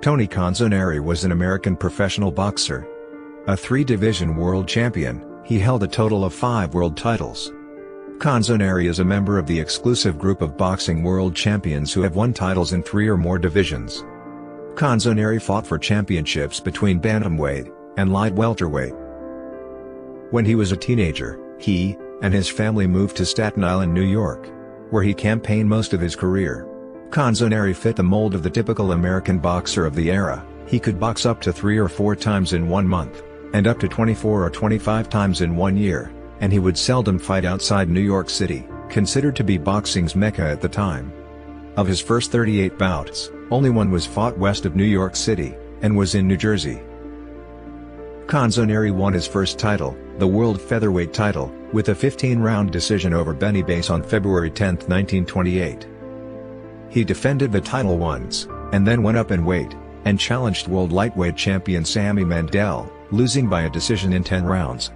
Tony Canzoneri was an American professional boxer. A 3-division world champion, he held a total of 5 world titles. Canzoneri is a member of the exclusive group of boxing world champions who have won titles in 3 or more divisions. Canzoneri fought for championships between bantamweight and light-welterweight. When he was a teenager, he and his family moved to Staten Island, New York, where he campaigned most of his career. Canzoneri fit the mold of the typical American boxer of the era. He could box up to 3 or 4 times in 1 month, and up to 24 or 25 times in 1 year, and he would seldom fight outside New York City, considered to be boxing's mecca at the time. Of his first 38 bouts, only one was fought west of New York City, and was in New Jersey. Canzoneri won his first title, the World Featherweight title, with a 15-round decision over Benny Bass on February 10, 1928. He defended the title once, and then went up in weight, and challenged world lightweight champion Sammy Mandel, losing by a decision in 10 rounds.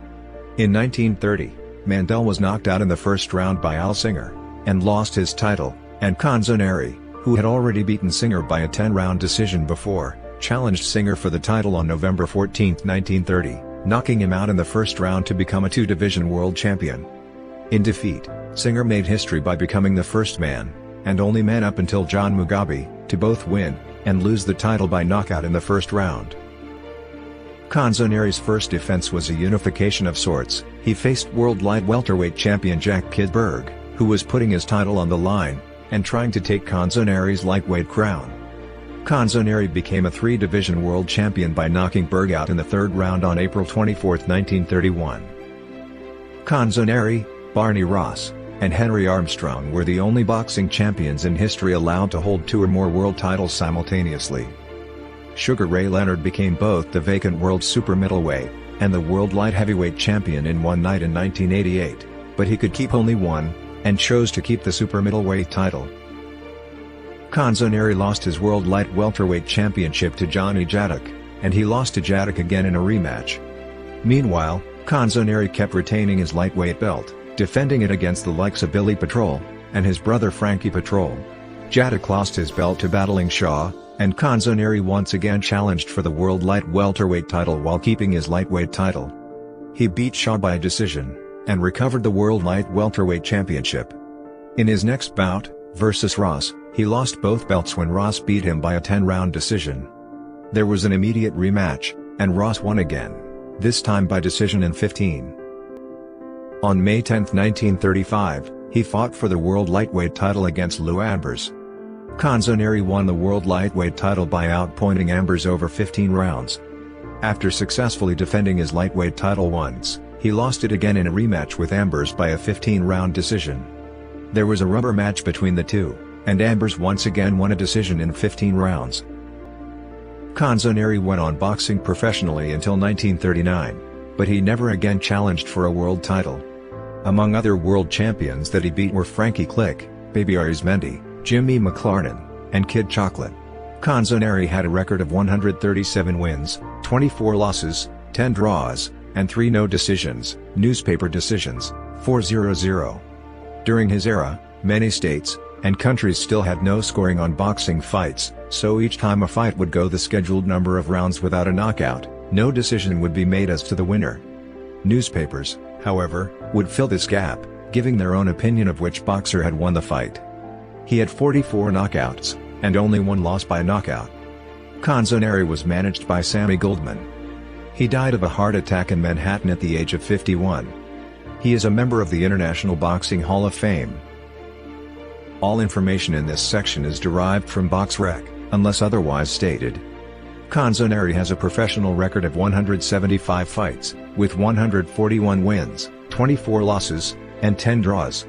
In 1930, Mandel was knocked out in the first round by Al Singer, and lost his title, and Canzoneri, who had already beaten Singer by a 10-round decision before, challenged Singer for the title on November 14, 1930, knocking him out in the first round to become a 2-division world champion. In defeat, Singer made history by becoming the first man, and only man up until John Mugabe, to both win and lose the title by knockout in the first round. Canzoneri's first defense was a unification of sorts. He faced world light welterweight champion Jack Kid Berg, who was putting his title on the line, and trying to take Canzoneri's lightweight crown. Canzoneri became a 3-division world champion by knocking Berg out in the 3rd round on April 24, 1931. Canzoneri, Barney Ross, and Henry Armstrong were the only boxing champions in history allowed to hold 2 or more world titles simultaneously. Sugar Ray Leonard became both the vacant world super middleweight and the world light heavyweight champion in one night in 1988, but he could keep only one, and chose to keep the super middleweight title. Canzoneri lost his world light welterweight championship to Johnny Jadok, and he lost to Jadok again in a rematch. Meanwhile, Canzoneri kept retaining his lightweight belt, defending it against the likes of Billy Patrol and his brother Frankie Patrol. Jadok lost his belt to Battling Shaw, and Canzoneri once again challenged for the world light welterweight title while keeping his lightweight title. He beat Shaw by a decision, and recovered the world light welterweight championship. In his next bout, versus Ross, he lost both belts when Ross beat him by a 10-round decision. There was an immediate rematch, and Ross won again, this time by decision in 15. On May 10, 1935, he fought for the world lightweight title against Lou Ambers. Canzoneri won the world lightweight title by outpointing Ambers over 15 rounds. After successfully defending his lightweight title once, he lost it again in a rematch with Ambers by a 15-round decision. There was a rubber match between the two, and Ambers once again won a decision in 15 rounds. Canzoneri went on boxing professionally until 1939, but he never again challenged for a world title. Among other world champions that he beat were Frankie Click, Baby Arizmendi, Jimmy McLarnin, and Kid Chocolate. Canzoneri had a record of 137 wins, 24 losses, 10 draws, and 3 no decisions, newspaper decisions, 4-0-0. During his era, many states and countries still had no scoring on boxing fights, so each time a fight would go the scheduled number of rounds without a knockout, no decision would be made as to the winner. Newspapers, however, would fill this gap, giving their own opinion of which boxer had won the fight. He had 44 knockouts, and only 1 loss by knockout. Canzoneri was managed by Sammy Goldman. He died of a heart attack in Manhattan at the age of 51. He is a member of the International Boxing Hall of Fame. All information in this section is derived from BoxRec, unless otherwise stated. Canzoneri has a professional record of 175 fights, with 141 wins, 24 losses, and 10 draws.